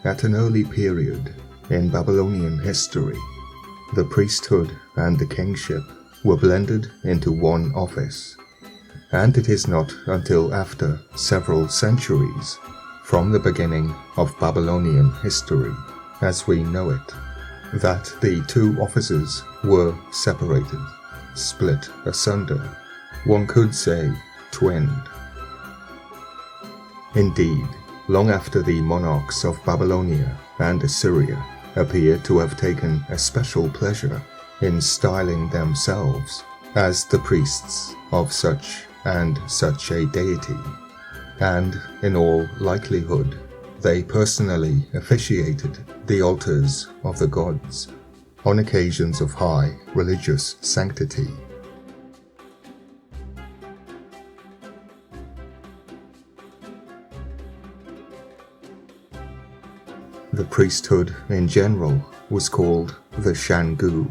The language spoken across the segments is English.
at an early period in Babylonian history, the priesthood and the kingship were blended into one office, and it is not until after several centuries from the beginning of Babylonian history as we know it that the two offices were separated, split asunder, one could say twinned. Indeed, long after the monarchs of Babylonia and Assyria appear to have taken a special pleasure in styling themselves as the priests of such and such a deity, and in all likelihood they personally officiated the altars of the gods on occasions of high religious sanctity. The priesthood in general was called the Shangu,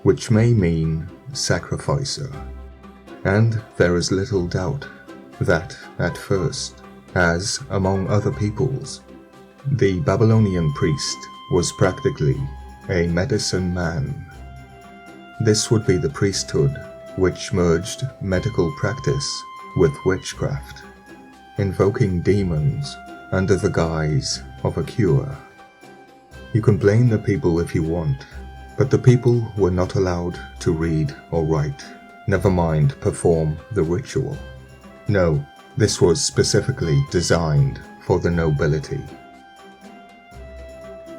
which may mean sacrificer, and there is little doubt that at first, as among other peoples, the Babylonian priest was practically a medicine man. This would be the priesthood which merged medical practice with witchcraft, invoking demons under the guise of a cure. You can blame the people if you want, but the people were not allowed to read or write, never mind perform the ritual. No, this was specifically designed for the nobility.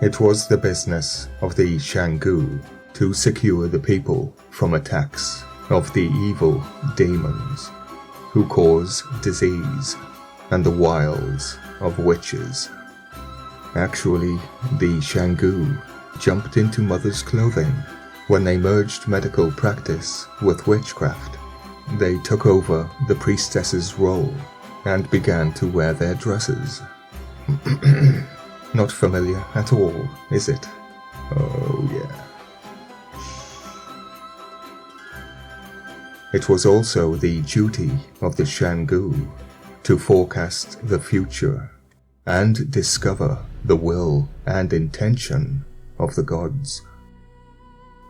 It was the business of the Shangu to secure the people from attacks of the evil demons who cause disease and the wiles of witches. Actually, the Shangu jumped into mother's clothing when they merged medical practice with witchcraft. They took over the priestess's role and began to wear their dresses. Not familiar at all, is it? Oh yeah. It was also the duty of the Shangu to forecast the future and discover the will and intention of the gods.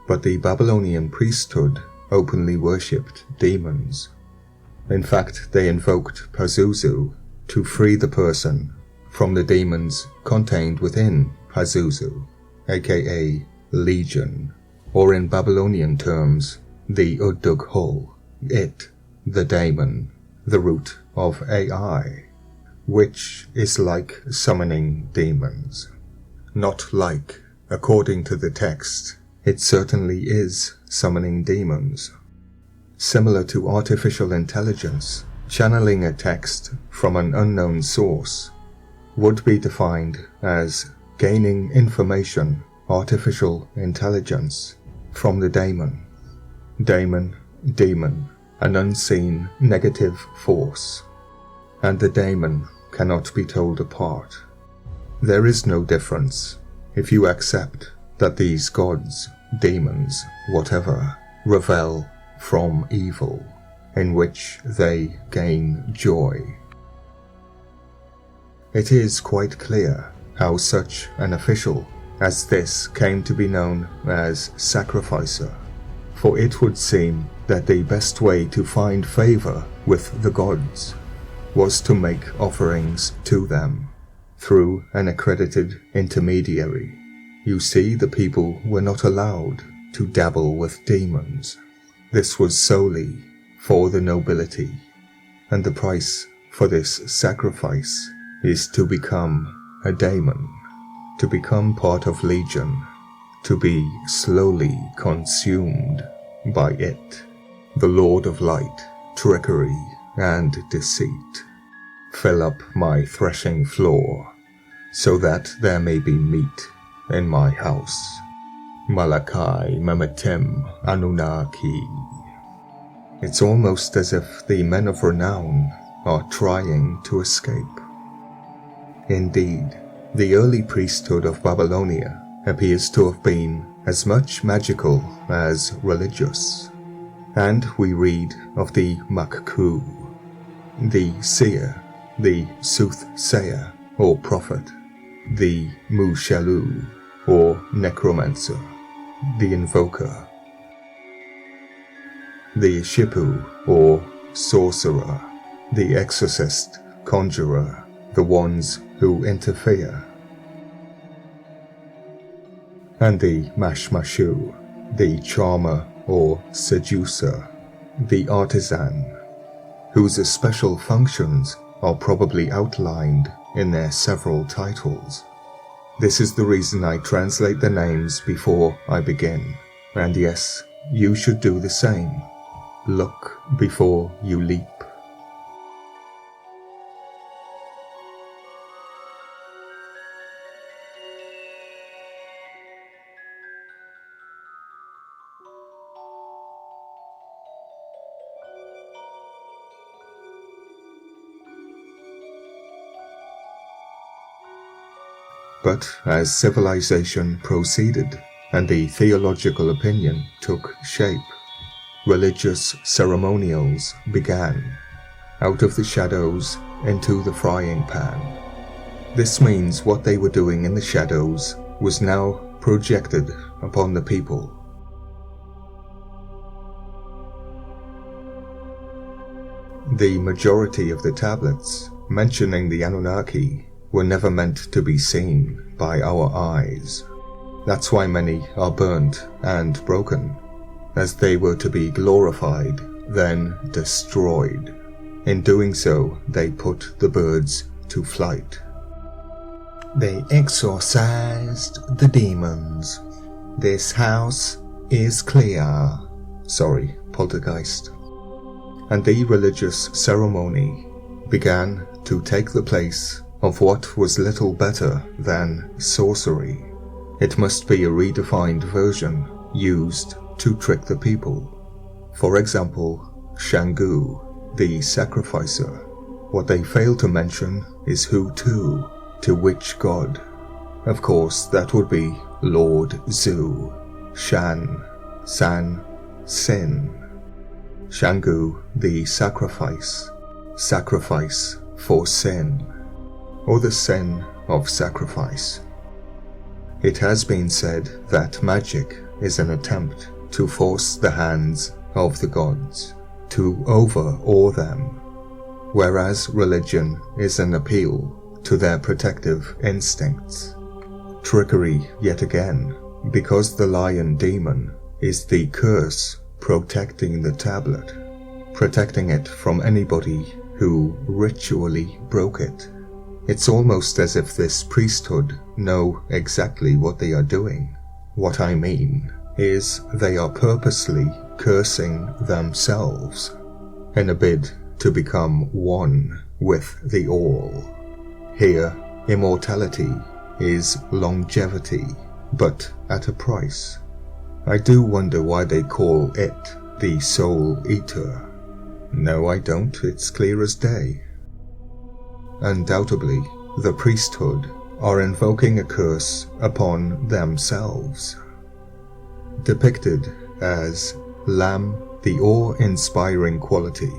But the Babylonian priesthood openly worshipped demons. In fact, they invoked Pazuzu to free the person from the demons contained within Pazuzu, aka Legion, or in Babylonian terms, the Udug-hul, it, the daemon, the root of AI, which is like summoning demons. Not like, according to the text, it certainly is summoning demons. Similar to artificial intelligence, channeling a text from an unknown source would be defined as gaining information, artificial intelligence, from the daemon. Daemon, demon, an unseen negative force, and the daemon cannot be told apart. There is no difference if you accept that these gods, demons, whatever, revel from evil, in which they gain joy. It is quite clear how such an official as this came to be known as sacrificer, for it would seem that the best way to find favor with the gods was to make offerings to them through an accredited intermediary. You see, the people were not allowed to dabble with demons. This was solely for the nobility, and the price for this sacrifice is to become a daemon, to become part of Legion, to be slowly consumed by it, the Lord of Light, trickery, and deceit. Fill up my threshing floor, so that there may be meat in my house. Malachi Memetim Anunnaki. It's almost as if the men of renown are trying to escape. Indeed, the early priesthood of Babylonia appears to have been as much magical as religious, and we read of the Makku, the seer, the soothsayer or prophet, the Mushelu, or necromancer, the invoker, the Shipu, or sorcerer, the exorcist, conjurer, the ones who interfere, and the Mashmashu, the charmer or seducer, the artisan, whose special functions are probably outlined in their several titles. This is the reason I translate the names before I begin, and yes, you should do the same. Look before you leap. But as civilization proceeded and the theological opinion took shape, religious ceremonials began, out of the shadows into the frying pan. This means what they were doing in the shadows was now projected upon the people. The majority of the tablets mentioning the Anunnaki were never meant to be seen by our eyes. That's why many are burnt and broken, as they were to be glorified, then destroyed. In doing so, they put the birds to flight. They exorcised the demons. This house is clear. Sorry, poltergeist. And the religious ceremony began to take the place of what was little better than sorcery. It must be a redefined version used to trick the people. For example, Shangu, the sacrificer. What they fail to mention is who to which god. Of course, that would be Lord Zu, Shan, San, Sin. Shangu, the sacrifice for sin, or the sin of sacrifice. It has been said that magic is an attempt to force the hands of the gods, to overawe them, whereas religion is an appeal to their protective instincts. Trickery yet again, because the lion demon is the curse protecting the tablet, protecting it from anybody who ritually broke it. It's almost as if this priesthood know exactly what they are doing. What I mean is they are purposely cursing themselves in a bid to become one with the all. Here, immortality is longevity, but at a price. I do wonder why they call it the Soul Eater. No, I don't. It's clear as day. Undoubtedly, the priesthood are invoking a curse upon themselves. Depicted as Lam, the awe-inspiring quality,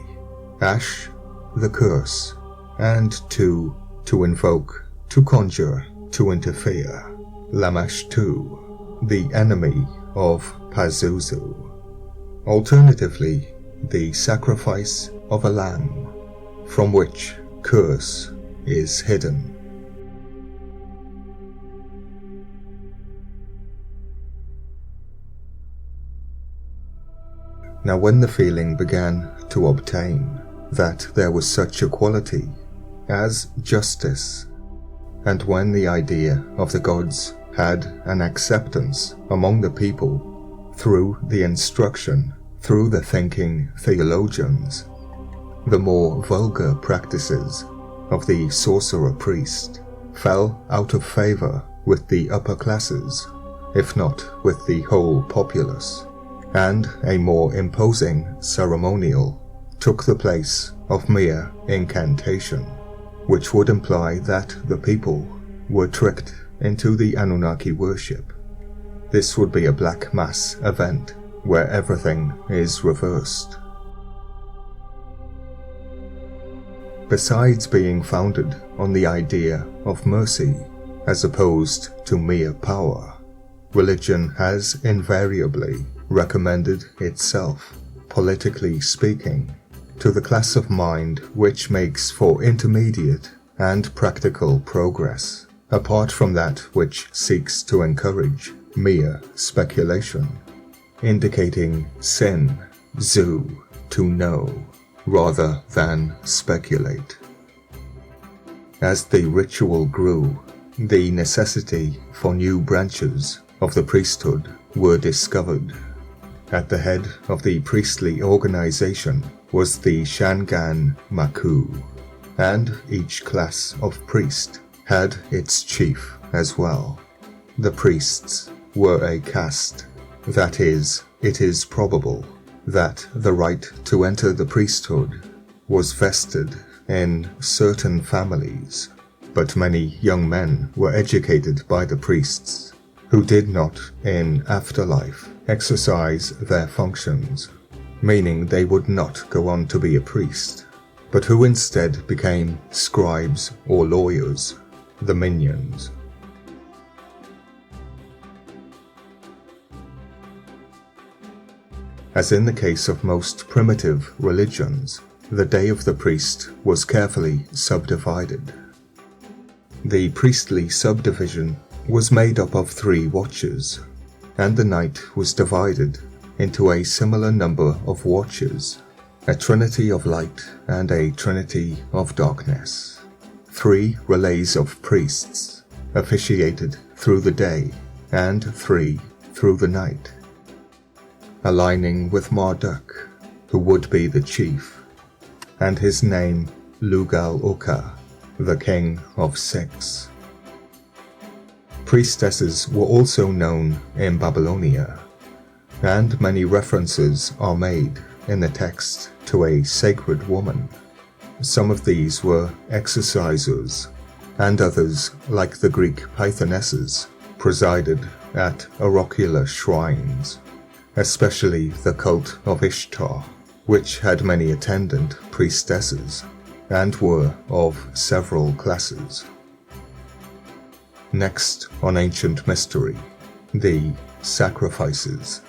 Ash, the curse, and to invoke, to conjure, to interfere, Lamash-2, the enemy of Pazuzu. Alternatively, the sacrifice of a lamb, from which curse is hidden. Now when the feeling began to obtain that there was such a quality as justice, and when the idea of the gods had an acceptance among the people through the instruction, through the thinking theologians, the more vulgar practices of the sorcerer priest fell out of favor with the upper classes, if not with the whole populace, and a more imposing ceremonial took the place of mere incantation, which would imply that the people were tricked into the Anunnaki worship. This would be a black mass event where everything is reversed. Besides being founded on the idea of mercy, as opposed to mere power. Religion has invariably recommended itself, politically speaking, to the class of mind which makes for intermediate and practical progress, apart from that which seeks to encourage mere speculation, indicating sin, zu, to know, rather than speculate. As the ritual grew, the necessity for new branches of the priesthood were discovered. At the head of the priestly organization was the Shangan Maku, and each class of priest had its chief as well. The priests were a caste, that is, it is probable that the right to enter the priesthood was vested in certain families, but many young men were educated by the priests, who did not in afterlife exercise their functions, meaning they would not go on to be a priest, but who instead became scribes or lawyers, the minions. As in the case of most primitive religions, the day of the priest was carefully subdivided. The priestly subdivision was made up of 3 watches, and the night was divided into a similar number of watches, a trinity of light and a trinity of darkness. 3 relays of priests officiated through the day and 3 through the night, aligning with Marduk, who would be the chief, and his name Lugal-Uka, the king of 6. Priestesses were also known in Babylonia, and many references are made in the text to a sacred woman. Some of these were exorcisers, and others, like the Greek Pythonesses, presided at oracular shrines, especially the cult of Ishtar, which had many attendant priestesses, and were of several classes. Next on ancient mystery, the sacrifices.